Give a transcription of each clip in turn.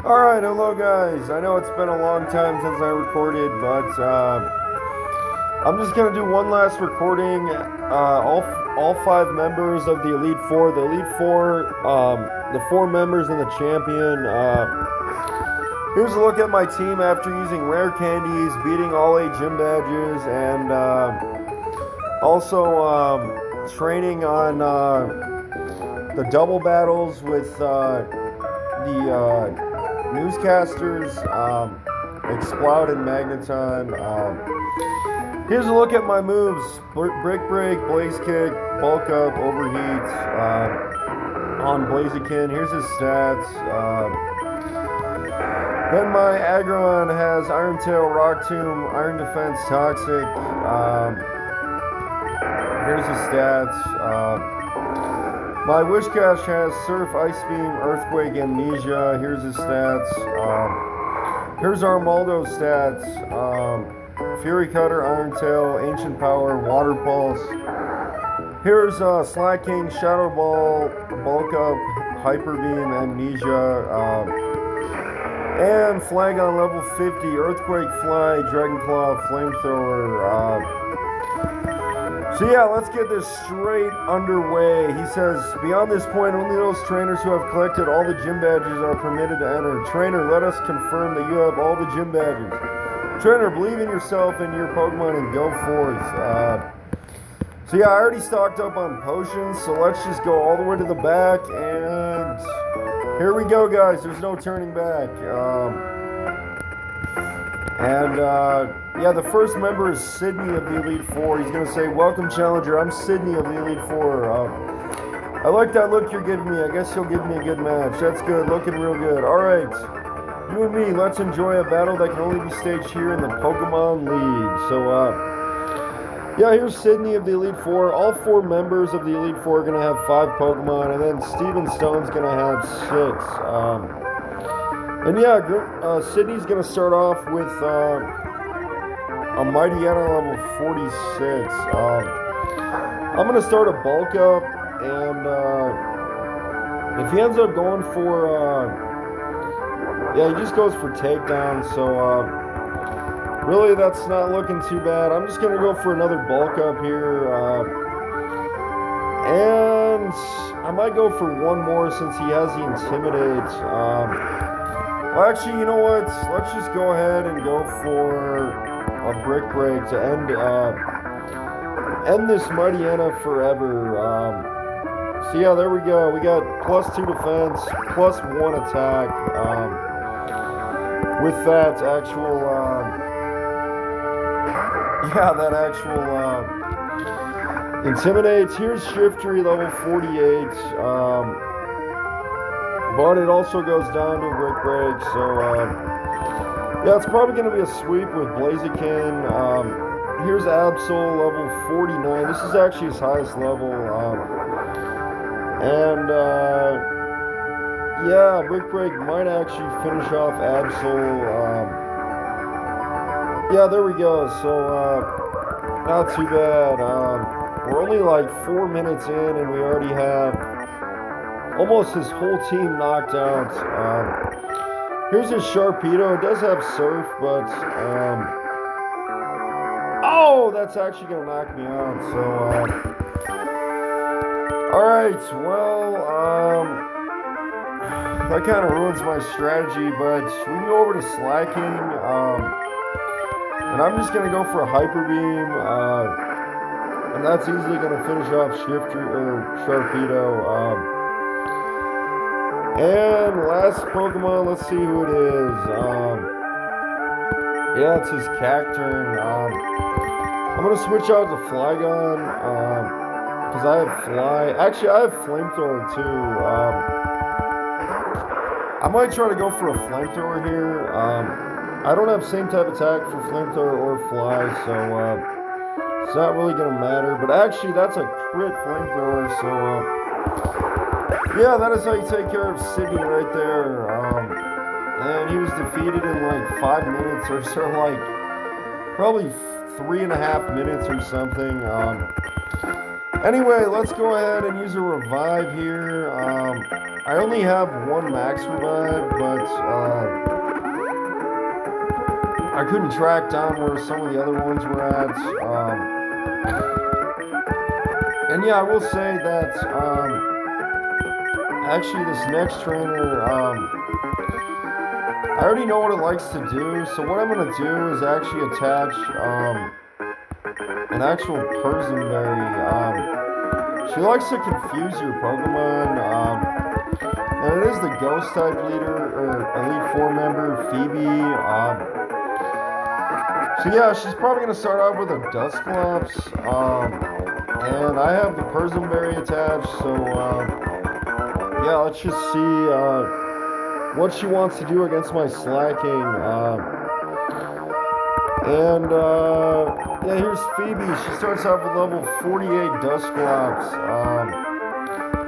Alright, hello guys. I know it's been a long time since I recorded, but I'm just gonna do one last recording. All five members of the Elite Four, the four members and the champion. Here's a look at my team after using rare candies, beating all 8 gym badges, and also training on the double battles with the newscasters, Exploud and Magneton. Here's a look at my moves: Brick Break, Blaze Kick, Bulk Up, Overheat on Blaziken. Here's his stats. Then my Aggron has Iron Tail, Rock Tomb, Iron Defense, Toxic. Here's his stats. My Wishcash has Surf, Ice Beam, Earthquake, Amnesia. Here's his stats. Here's Armaldo's stats. Fury Cutter, Iron Tail, Ancient Power, Water Pulse. Here's Slaking, Shadow Ball, Bulk Up, Hyper Beam, Amnesia. And Flag on level 50, Earthquake, Fly, Dragon Claw, Flamethrower. So yeah, let's get this straight underway. He says, beyond this point, only those trainers who have collected all the gym badges are permitted to enter. Trainer, let us confirm that you have all the gym badges. Trainer, believe in yourself and your Pokemon and go forth. So yeah, I already stocked up on potions, so let's just go all the way to the back, and here we go, guys. There's no turning back. Yeah, the first member is Sydney of the Elite Four. He's going to say, welcome, Challenger. I'm Sydney of the Elite Four. I like that look you're giving me. I guess you'll give me a good match. That's good. Looking real good. All right. You and me, let's enjoy a battle that can only be staged here in the Pokemon League. So, yeah, here's Sydney of the Elite Four. All 4 members of the Elite Four are going to have 5 Pokemon, and then Steven Stone's going to have 6. And yeah, Sydney's going to start off with a Mightyena level 46. I'm going to start a Bulk Up, and if he ends up going for, yeah, he just goes for Takedown, so really that's not looking too bad. I'm just going to go for another Bulk Up here, and I might go for one more since he has the Intimidate. Well, actually, you know what? Let's just go ahead and go for a Brick Break to end this Mightyena forever. So yeah, there we go. We got +2 defense, +1 attack. With that actual, yeah, that actual Intimidates. Here's Shiftry level 48. But it also goes down to a Brick Break, so yeah, it's probably going to be a sweep with Blaziken. Here's Absol level 49. This is actually his highest level. Yeah, Brick Break might actually finish off Absol. Yeah, there we go. So not too bad. We're only like 4 minutes in, and we already have almost his whole team knocked out. Here's his Sharpedo. It does have Surf, but oh, that's actually gonna knock me out. So all right, well, that kind of ruins my strategy. But we can go over to Slacking, and I'm just gonna go for a Hyper Beam, and that's easily gonna finish off Sharpedo. And last Pokemon, let's see who it is. Yeah, it's his Cacturn. I'm going to switch out to Flygon, because I have Fly. Actually, I have Flamethrower too. I might try to go for a Flamethrower here. I don't have same type attack for Flamethrower or Fly, so it's not really going to matter. But actually, that's a crit Flamethrower, so yeah, that is how you take care of Sydney right there. And he was defeated in like 5 minutes or so, like probably 3.5 minutes or something. Anyway, let's go ahead and use a revive here. I only have one max revive, but I couldn't track down where some of the other ones were at. And yeah, I will say that actually this next trainer, I already know what it likes to do. So what I'm going to do is actually attach an actual Persianberry. She likes to confuse your Pokemon. And it is the Ghost type leader, or Elite Four member, Phoebe. So yeah, she's probably going to start off with a Dusclops. And I have the Persianberry attached, so yeah, let's just see what she wants to do against my Slacking. Yeah, here's Phoebe. She starts off with level 48 Dusclops.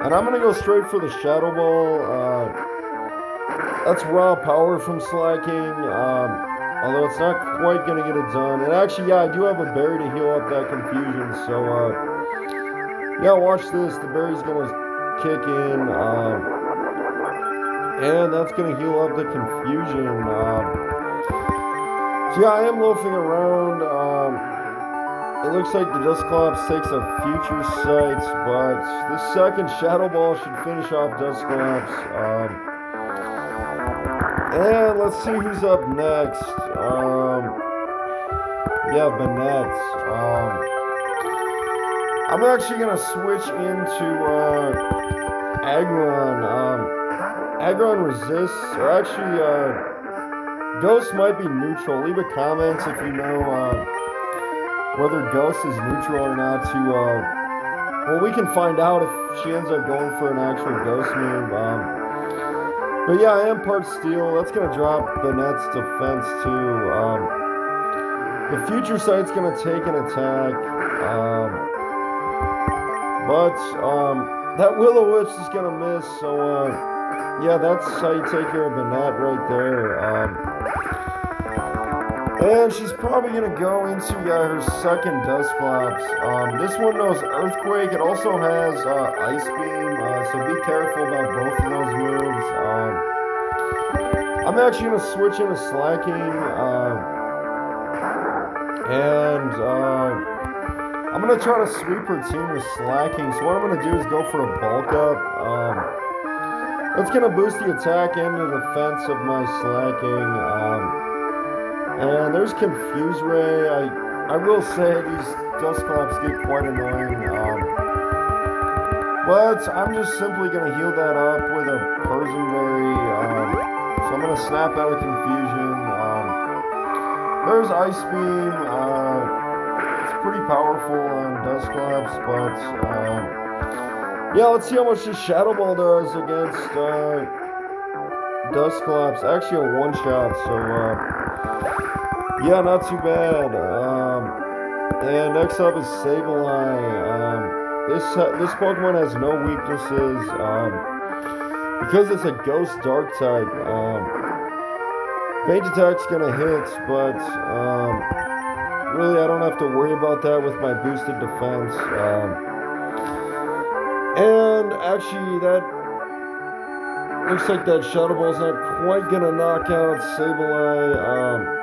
And I'm going to go straight for the Shadow Ball. That's raw power from Slacking. Although it's not quite going to get it done. And actually, yeah, I do have a berry to heal up that confusion. So, yeah, watch this. The berry's going to kick in. And that's going to heal up the confusion. So, yeah, I am loafing around. It looks like the Dusclops takes a Future Sight. But the second Shadow Ball should finish off Dusclops. And let's see who's up next. Yeah, Banette. I'm actually going to switch into Aggron. Aggron resists, or actually, Ghost might be neutral. Leave a comment if you know whether Ghost is neutral or not. Well, we can find out if she ends up going for an actual Ghost move. But yeah, I am part Steel. That's going to drop Banette's defense too. The Future Sight's going to take an attack. But that Will-O-Wisp is going to miss. So yeah, that's how you take care of Banette right there. And she's probably going to go into her second Dusclops. This one knows Earthquake. It also has Ice Beam, so be careful about both of those moves. I'm actually going to switch into Slacking. And I'm going to try to sweep her team with Slacking. So what I'm going to do is go for a Bulk Up. That's going to boost the attack and the defense of my Slacking. And there's Confuse Ray. I will say these Dusclops get quite annoying. But I'm just simply going to heal that up with a Persianberry. So I'm going to snap out of Confusion. There's Ice Beam. It's pretty powerful on Dusclops, but yeah, let's see how much this Shadow Ball does against Dusclops. Actually a one-shot, so yeah, not too bad. And next up is Sableye. This Pokemon has no weaknesses. Because it's a Ghost Dark type, Feint Attack's gonna hit, but really I don't have to worry about that with my boosted defense. And actually that looks like that Shadow Ball's not quite gonna knock out Sableye.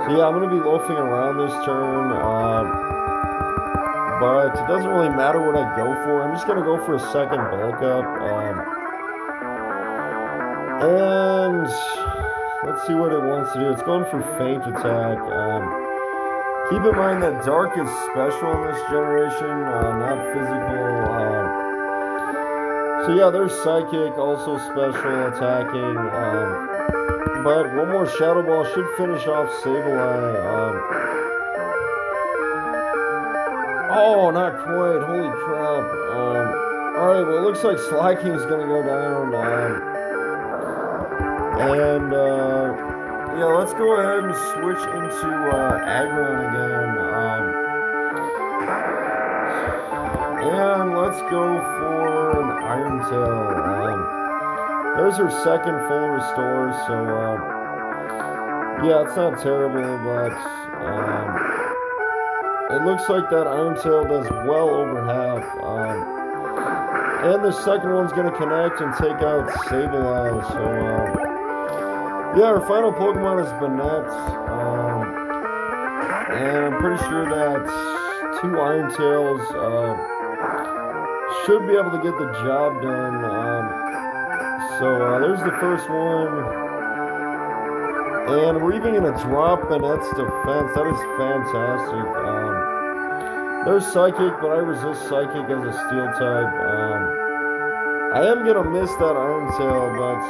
So yeah, I'm going to be loafing around this turn, but it doesn't really matter what I go for. I'm just going to go for a second Bulk Up, and let's see what it wants to do. It's going for Feint Attack. Keep in mind that Dark is special in this generation, not physical. So yeah, there's Psychic, also special attacking. But one more Shadow Ball should finish off Sableye. Oh, not quite. Holy crap. Alright, well, it looks like Slacking's going to go down. Yeah, let's go ahead and switch into Aggron again. And let's go for an Iron Tail. There's her second full restore, so yeah, it's not terrible, but it looks like that Iron Tail does well over half. And the second one's going to connect and take out Sableye. So, yeah, our final Pokemon is Banette. And I'm pretty sure that 2 Iron Tails should be able to get the job done. So there's the first one. And we're even going to drop Banette's defense. That is fantastic. There's Psychic, but I resist Psychic as a Steel type. I am going to miss that Iron Tail, but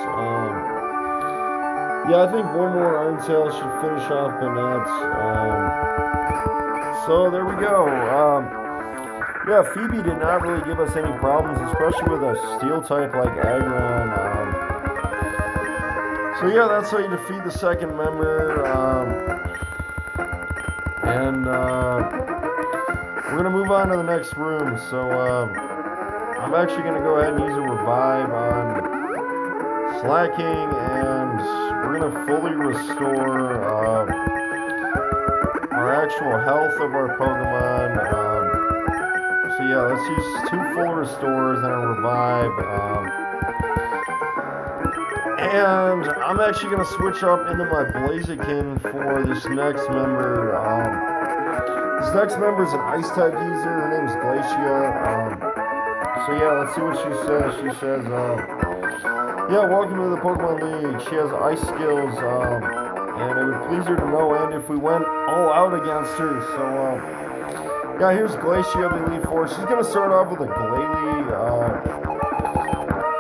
yeah, I think one more Iron Tail should finish off Banette. So there we go. Yeah, Phoebe did not really give us any problems, especially with a Steel type like Aggron. So yeah, that's how you defeat the second member. And we're going to move on to the next room. So I'm actually going to go ahead and use a revive on Slacking, and we're going to fully restore our actual health of our Pokemon. So yeah, let's use 2 full restores and a revive. And I'm actually going to switch up into my Blaziken for this next member. This next member is an Ice-type user. Her name is Glacia. So yeah, let's see what she says. She says, yeah, welcome to the Pokemon League. She has Ice skills, and it would please her to no end if we went all out against her. So, yeah, here's Glacia of the Elite Four. She's going to start off with a Glalie.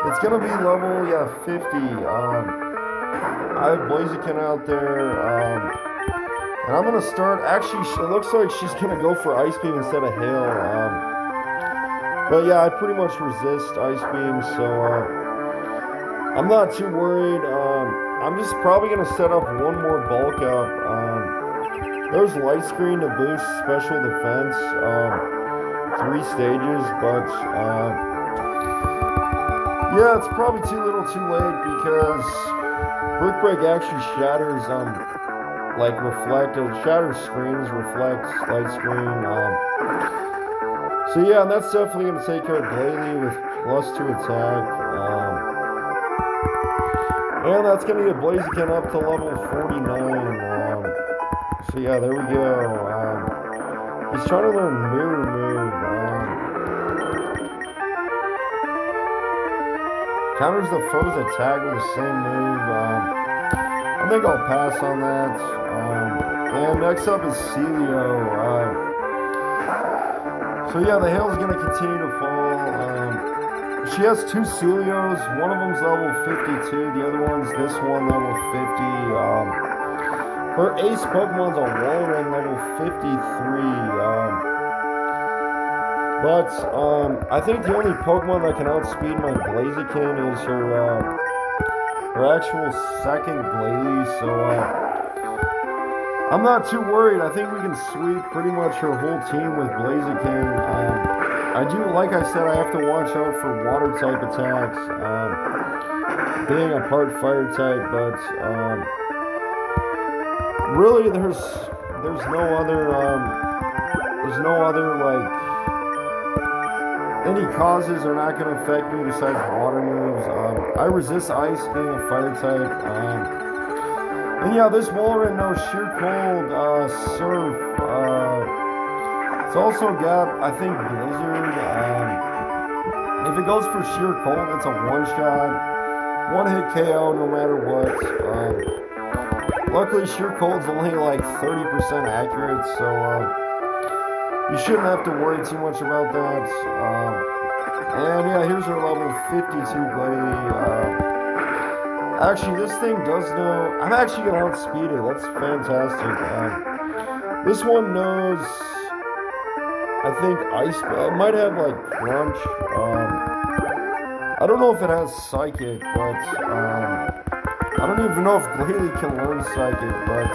It's going to be level, 50. I have Blaziken out there, and I'm going to start, actually, it looks like she's going to go for Ice Beam instead of Hail. But yeah, I pretty much resist Ice Beam, so I'm not too worried. I'm just probably going to set up one more bulk up. There's Light Screen to boost special defense, 3 stages, but yeah, it's probably too little too late because Brick Break actually shatters, shatters screens, reflects Light Screen. So yeah, and that's definitely going to take care of Glalie with +2 attack. And that's going to get Blaziken up to level 49. So yeah, there we go. He's trying to learn Mirror Move. Counters the foe's attack with the same move. I think I'll pass on that. And next up is Celio. So yeah, the hail's going to continue to fall. She has 2 Celios. One of them's level 52. The other one's this one, level 50. Her ace Pokemon's a Walrein, level 53. But I think the only Pokemon that can outspeed my Blaziken is her actual second Glalie. So I'm not too worried. I think we can sweep pretty much her whole team with Blaziken. I do, like I said, I have to watch out for water type attacks, being a part fire type. But really, there's no other like. Any causes are not going to affect me besides water moves. I resist ice being a fire type. And yeah, this Walrein knows Sheer Cold, Surf. It's also got, I think, Blizzard. If it goes for Sheer Cold, it's a one-shot. One-hit KO no matter what. Luckily, Sheer Cold's only like 30% accurate, so you shouldn't have to worry too much about that. And yeah, here's our level 52 Glalie. Actually, this thing does know. I'm actually going to outspeed it. That's fantastic. This one knows, I think, Ice. It might have like Crunch. I don't know if it has Psychic, but I don't even know if Glalie can learn Psychic, but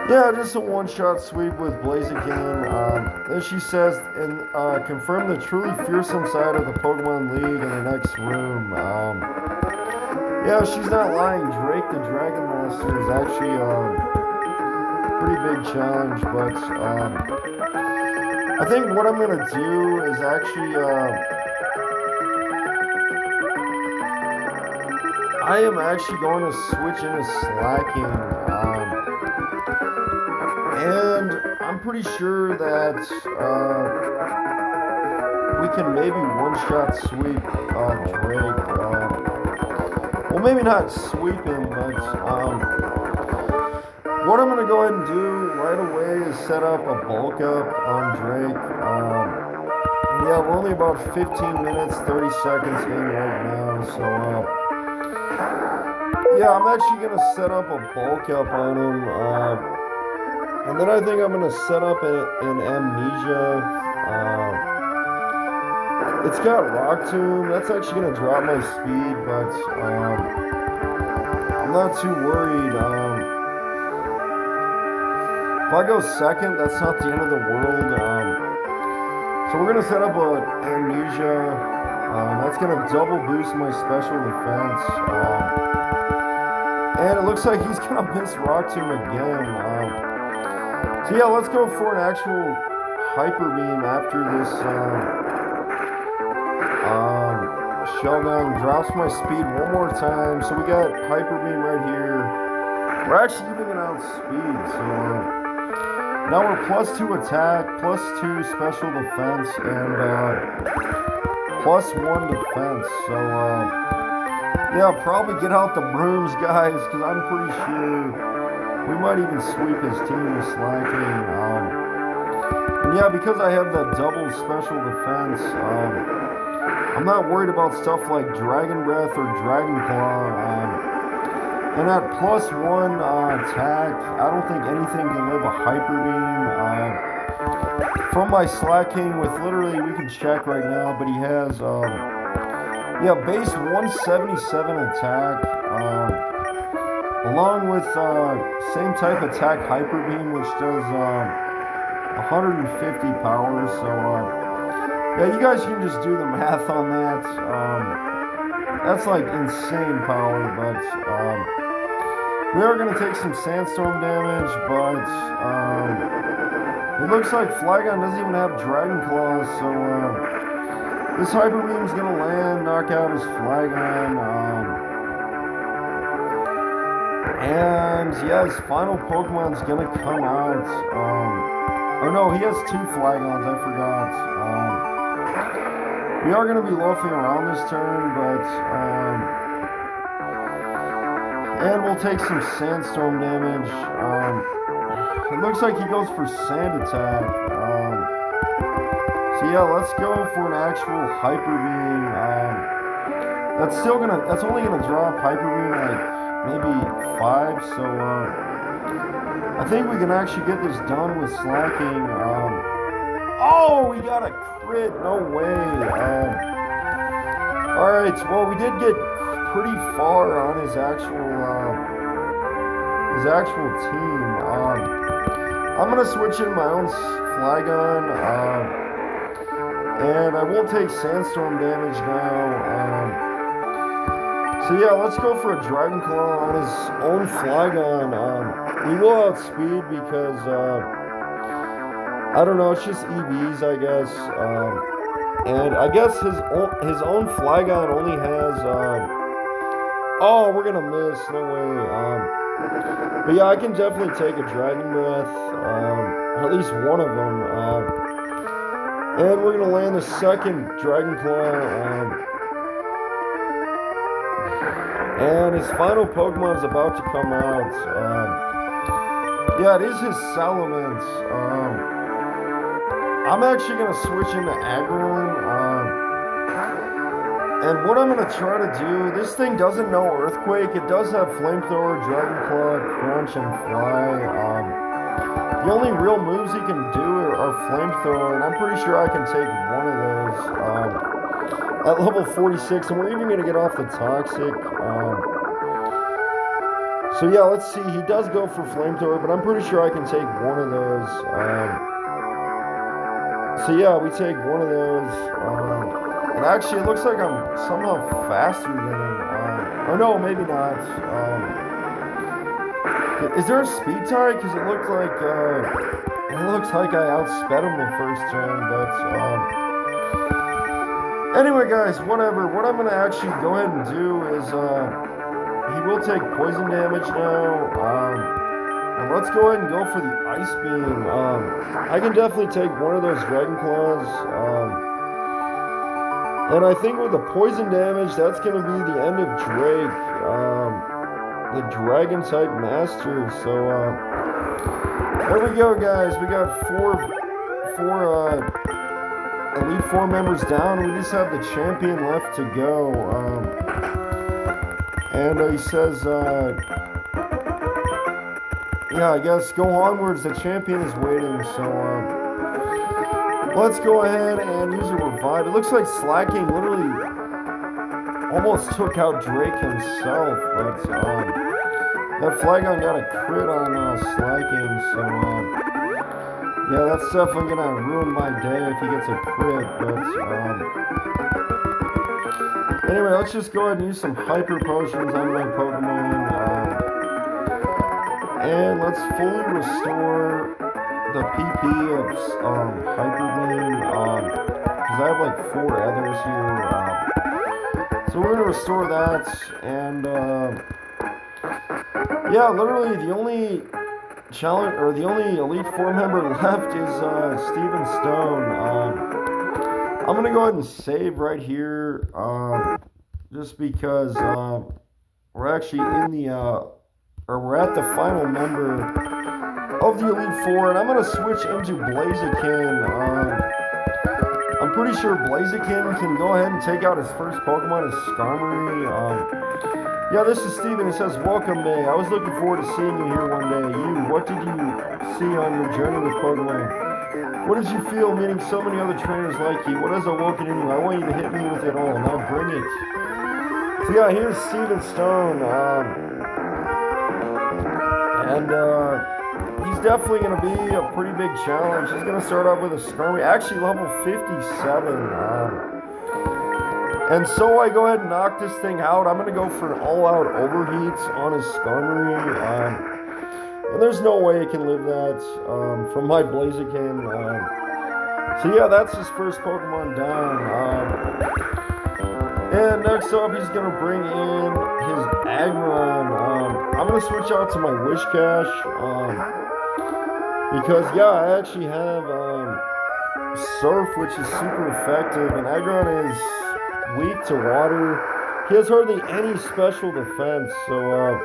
yeah, just a one-shot sweep with Blaziken. Then she says, and confirm the truly fearsome side of the Pokemon League in the next room. Yeah, she's not lying. Drake the Dragon Master is actually pretty big challenge, but I think what I'm gonna do is actually I am actually going to switch into slacking, and I'm pretty sure that we can maybe one-shot sweep Drake. Well, maybe not sweep him, but what I'm going to go ahead and do right away is set up a bulk up on Drake. Yeah, we're only about 15 minutes, 30 seconds in right now, so yeah, I'm actually going to set up a bulk up on him, and then I think I'm going to set up an Amnesia. It's got Rock Tomb. That's actually going to drop my speed, but I'm not too worried. If I go second, that's not the end of the world. So we're going to set up an Amnesia. That's going to double boost my special defense. And it looks like he's going to miss Rock Tomb again. So yeah, let's go for an actual Hyper Beam after this Shogun drops my speed one more time. So we got Hyper Beam right here. We're actually evening out speed. So now we're +2 attack, +2 special defense, and +1 defense. So yeah, probably get out the brooms, guys, because I'm pretty sure we might even sweep his team with slacking. And yeah, because I have that double special defense, I'm not worried about stuff like Dragon Breath or Dragon Claw. And at +1 attack, I don't think anything can live a Hyper Beam. From my slacking with literally, we can check right now, but he has, yeah, base 177 attack, along with same type attack Hyper Beam, which does 150 power. So yeah, you guys can just do the math on that. That's like insane power, but we are going to take some Sandstorm damage, but it looks like Flygon doesn't even have Dragon Claws, so this Hyper Beam's going to land, knock out his Flygon, and yeah, his final Pokemon's going to come out. Oh no, he has 2 Flygons, I forgot. We are going to be loafing around this turn, but and we'll take some Sandstorm damage. It looks like he goes for Sand Attack. So yeah, let's go for an actual Hyper Beam. That's only gonna drop Hyper Beam like maybe 5. So I think we can actually get this done with slacking. Oh, we got a crit! No way. All right. Well, we did get pretty far on his actual team. I'm gonna switch in my own Flygon, and I won't take Sandstorm damage now. So yeah, let's go for a Dragon Claw on his own Flygon. We will outspeed because I don't know, it's just EVs, I guess. And I guess his own Flygon only has oh, we're gonna miss, no way. But yeah, I can definitely take a Dragon Breath, at least one of them. And we're gonna land the second Dragon Claw. And his final Pokemon is about to come out. Yeah, it is his Salamence. I'm actually going to switch into Aggron. And what I'm going to try to do, this thing doesn't know Earthquake. It does have Flamethrower, Dragon Claw, Crunch, and Fly. The only real moves he can do are Flamethrower, and I'm pretty sure I can take one of those at level 46, and we're even going to get off the Toxic. So yeah, let's see. He does go for Flamethrower, but I'm pretty sure I can take one of those. So yeah, we take one of those. And actually, it looks like I'm somehow faster than him. Oh no, maybe not. Is there a speed tie? Because it looks like I outsped him the first turn, but anyway, guys, whatever. What I'm gonna actually go ahead and do is he will take poison damage now. And let's go ahead and go for the Ice Beam. I can definitely take one of those Dragon Claws. And I think with the poison damage, that's going to be the end of Drake, the Dragon-type Master. So, there we go, guys. We got four Elite Four members down. We just have the champion left to go. And he says, yeah, I guess go onwards. The champion is waiting. So, let's go ahead and use a revive. It looks like Slaking literally almost took out Drake himself, but that Flygon got a crit on Slaking, so yeah, that's definitely gonna ruin my day if he gets a crit. But anyway, let's just go ahead and use some Hyper Potions on my Pokemon, and let's fully restore the PP of Hyper Beam, because I have like 4 others here. So we're gonna restore that, and yeah, literally the only challenge or the only Elite Four member left is Steven Stone. I'm gonna go ahead and save right here, just because we're actually in the or we're at the final member of the Elite Four, and I'm going to switch into Blaziken. I'm pretty sure Blaziken can go ahead and take out his first Pokemon, his Skarmory. Yeah, this is Steven. It says, welcome, May. I was looking forward to seeing you here one day. What did you see on your journey with Pokemon? What did you feel meeting so many other trainers like you? What has awoken in you? I want you to hit me with it all. Now bring it. So yeah, here's Steven Stone. And he's definitely going to be a pretty big challenge. He's going to start off with a Skarmory, actually level 57. And so I go ahead and knock this thing out. I'm going to go for an all-out overheat on his Skarmory. And there's no way it can live that from my Blaziken. So yeah, that's his first Pokemon down. And next up, he's going to bring in his Aggron. I'm going to switch out to my Whiscash. Because, yeah, I actually have Surf, which is super effective. And Aggron is weak to water. He has hardly any special defense. So,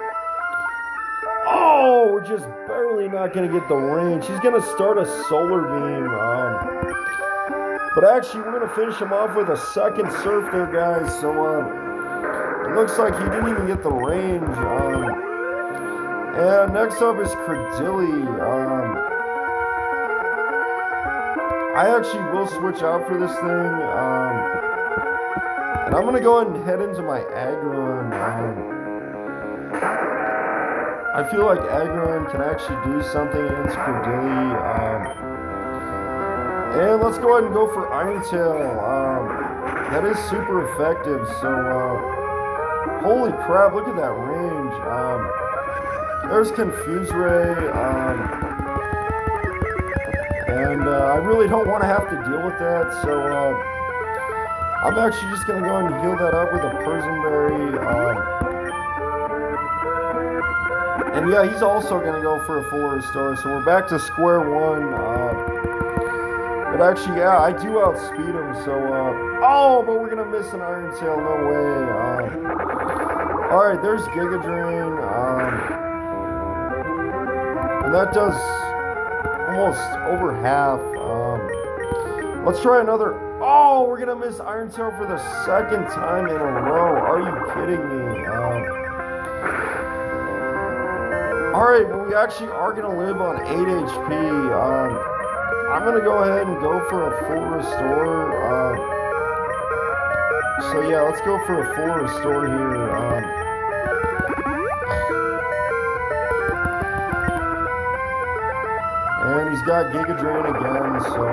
oh, we're just barely not going to get the range. He's going to start a Solar Beam. But actually, we're going to finish him off with a second Surf there, guys. So, it looks like he didn't even get the range. And next up is Credilli. I actually will switch out for this thing. And I'm going to go ahead and head into my Aggron. I feel like Aggron can actually do something against Credilli. And let's go ahead and go for Iron Tail. That is super effective. So, holy crap, look at that range. There's Confuse Ray. And I really don't want to have to deal with that. So, I'm actually just going to go ahead and heal that up with a Persian Berry. And yeah, he's also going to go for a full restore. So we're back to square one. But actually, yeah, I do outspeed him. So, oh, but we're going to miss an Iron Tail. No way. Alright, there's Giga Drain. And that does almost over half. Let's try another. Oh, we're going to miss Iron Tail for the second time in a row. Are you kidding me? Alright, well, we actually are going to live on 8 HP. I'm going to go ahead and go for a full restore. So yeah, let's go for a full restore here. And he's got Giga Drain again, so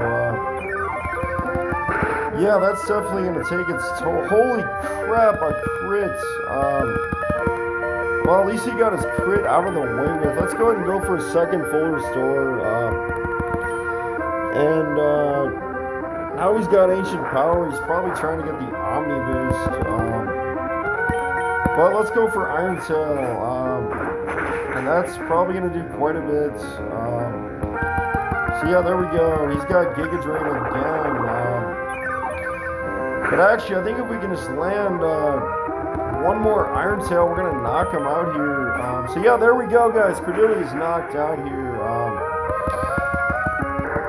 yeah, that's definitely going to take its toll. Holy crap, a crit. Well, at least he got his crit out of the way with. Let's go ahead and go for a second full restore. Now he's got Ancient Power. He's probably trying to get the Omni Boost. But let's go for Iron Tail. And that's probably going to do quite a bit. So yeah, there we go. He's got Giga Drain again. But actually, I think if we can just land one more Iron Tail, we're going to knock him out here. So yeah, there we go, guys. Credillia's knocked out here.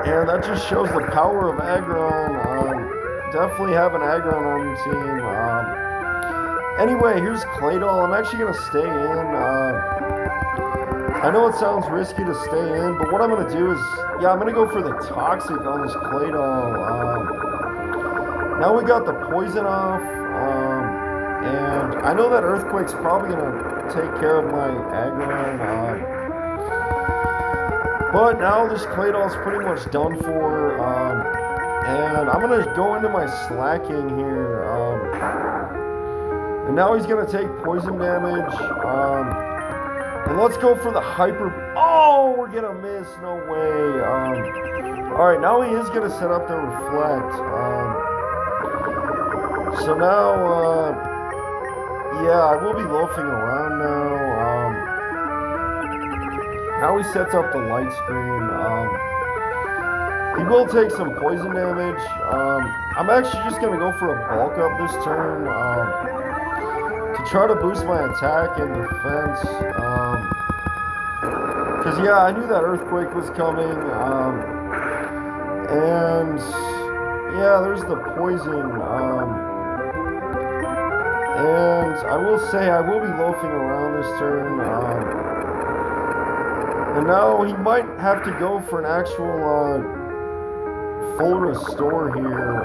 And that just shows the power of Aggron. Definitely have an Aggron on your team. Anyway, here's Claydol. I'm actually going to stay in. I know it sounds risky to stay in, but what I'm going to do is, yeah, I'm going to go for the Toxic on this Claydol. Now we got the Poison off. And I know that Earthquake's probably going to take care of my Aggron. But now this Claydol's pretty much done for. And I'm going to go into my Slacking here. And now he's going to take poison damage. And let's go for the Hyper. Oh, we're going to miss. No way. Alright, now he is going to set up the Reflect. So now, yeah, I will be loafing around now. Now he sets up the Light Screen. He will take some poison damage. I'm actually just going to go for a bulk up this turn to try to boost my attack and defense. Because, yeah, I knew that Earthquake was coming. And, yeah, there's the poison. And I will say I will be loafing around this turn. And now he might have to go for an actual full restore here.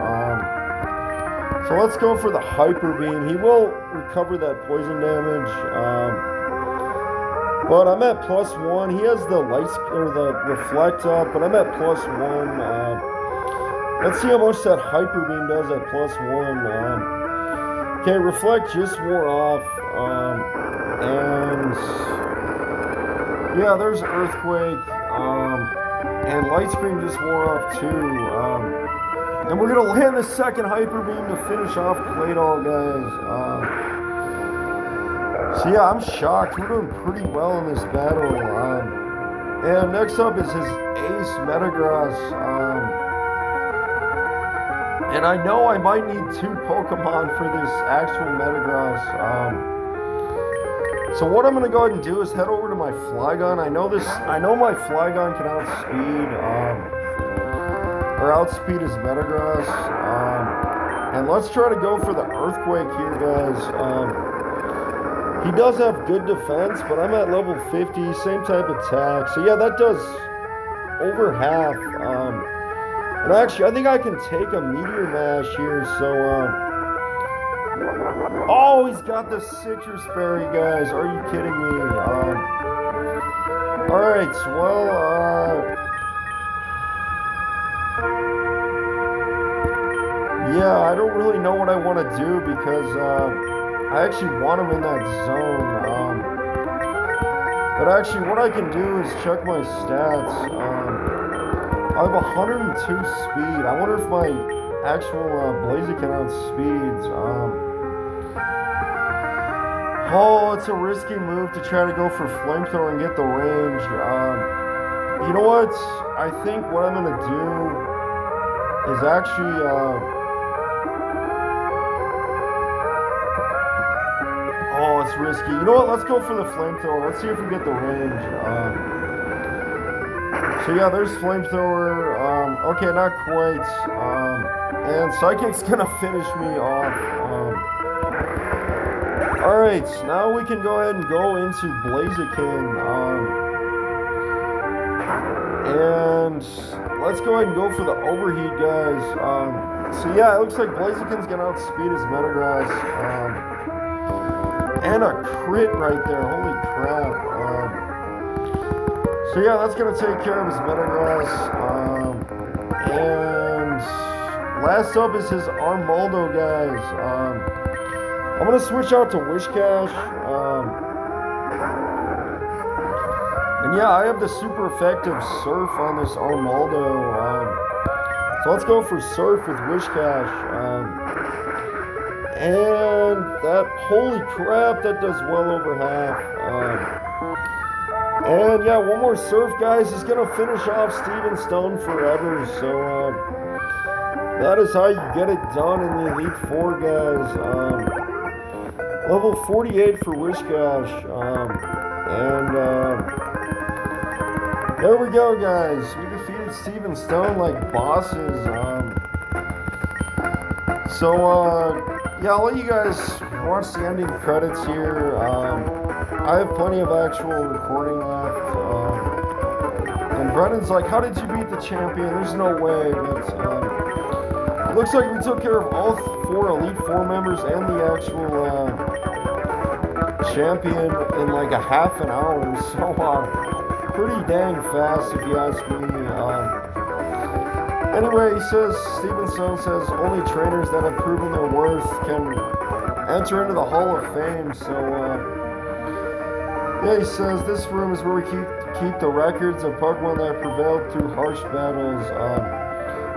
So let's go for the Hyper Beam. He will recover that poison damage. But I'm at +1. He has the the Reflect up, but I'm at +1. Let's see how much that Hyper Beam does at +1. Okay, Reflect just wore off. And yeah, there's Earthquake. And Light Screen just wore off too. And we're going to land the second Hyper Beam to finish off Claydol, guys. So yeah, I'm shocked. We're doing pretty well in this battle. And next up is his Ace Metagross. And I know I might need 2 Pokemon for this actual Metagross. So what I'm going to go ahead and do is head over to my Flygon. I know my Flygon can outspeed his Metagross. And let's try to go for the Earthquake here, guys. He does have good defense, but I'm at level 50, same type attack. So yeah, that does over half. And actually, I think I can take a Meteor Mash here, so, oh, he's got the Citrus Berry, guys. Are you kidding me? Alright, well, yeah, I don't really know what I want to do because, I actually want him in that zone. But actually, what I can do is check my stats. I have 102 speed. I wonder if my actual Blaziken outspeeds. Oh, it's a risky move to try to go for Flamethrower and get the range. You know what? I think what I'm going to do is actually... oh, it's risky. You know what? Let's go for the Flamethrower. Let's see if we get the range. So yeah, there's Flamethrower. Okay, not quite. And Psychic's gonna finish me off. Alright, now we can go ahead and go into Blaziken. And let's go ahead and go for the Overheat, guys. So yeah, it looks like Blaziken's gonna outspeed his Metagross. And a crit right there, holy crap. So yeah, that's going to take care of his Metagross. And last up is his Armaldo, guys. I'm going to switch out to Whiscash. And yeah, I have the super effective Surf on this Armaldo. So let's go for Surf with Whiscash. And that, holy crap, that does well over half. And yeah, one more Surf, guys, is going to finish off Steven Stone forever. So that is how you get it done in the Elite Four, guys. Level 48 for Whiscash. There we go, guys. We defeated Steven Stone like bosses. Yeah, I'll let you guys watch the ending credits here. I have plenty of actual recording left. And Brennan's like, how did you beat the champion? There's no way. But it looks like we took care of all 4 Elite Four members and the actual champion in like a half an hour. So, pretty dang fast, if you ask me. Anyway, he says, Steven Stone says, only trainers that have proven their worth can enter into the Hall of Fame. So, yeah, he says, this room is where we keep the records of Pokemon that prevailed through harsh battles.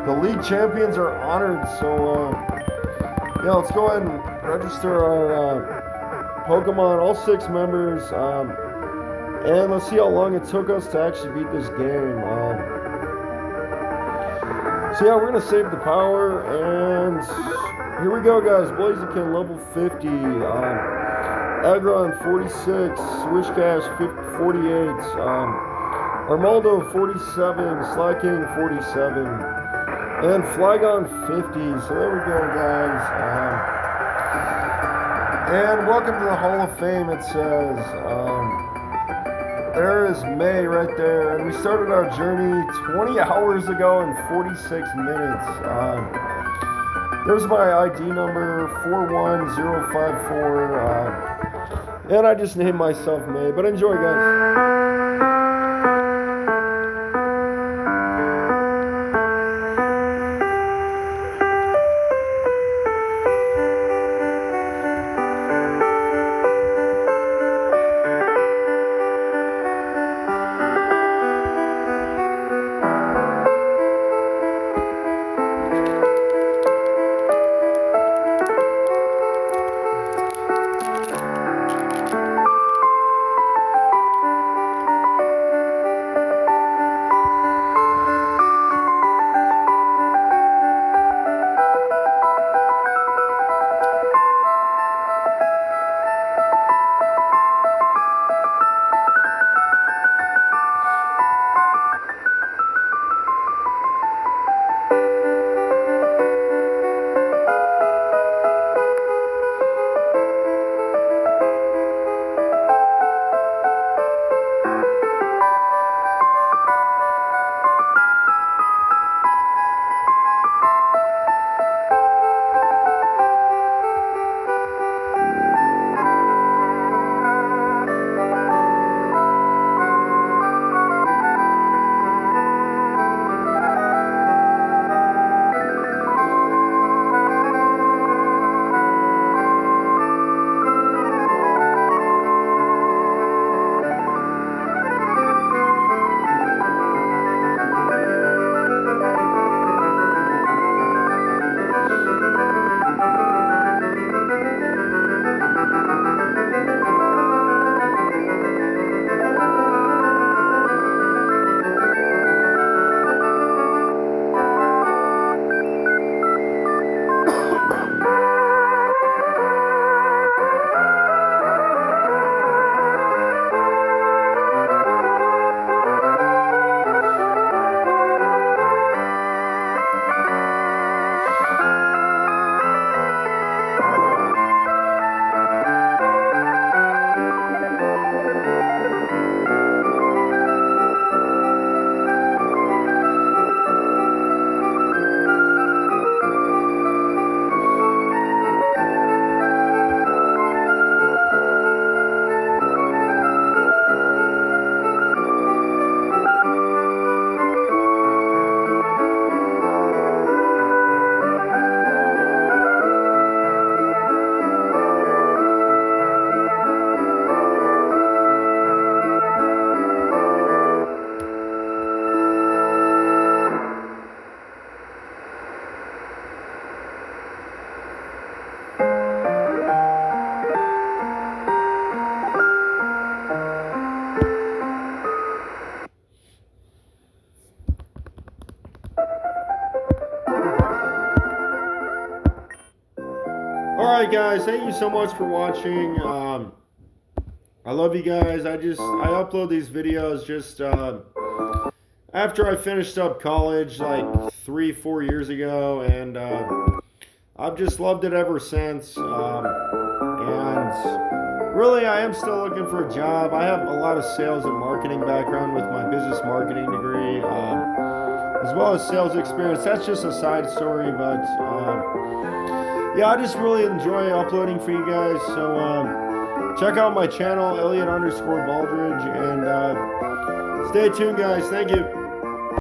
The league champions are honored. So, yeah, let's go ahead and register our Pokemon, all 6 members. And let's see how long it took us to actually beat this game. So yeah, we're going to save the power, and here we go, guys. Blaziken, level 50. Aggron, 46. Whiscash, 48. Armaldo, 47. Slaking, 47. And Flygon, 50. So there we go, guys. And welcome to the Hall of Fame, it says. There is May right there, and we started our journey 20 hours ago and 46 minutes. There's my ID number, 41054, and I just named myself May, but enjoy, guys. Alright guys, thank you so much for watching. I love you guys. I upload these videos just after I finished up college like 3-4 years ago, and I've just loved it ever since. And really, I am still looking for a job. I have a lot of sales and marketing background with my business marketing degree, as well as sales experience. That's just a side story, but yeah, I just really enjoy uploading for you guys. So check out my channel, Elliot_Baldridge, and stay tuned, guys. Thank you.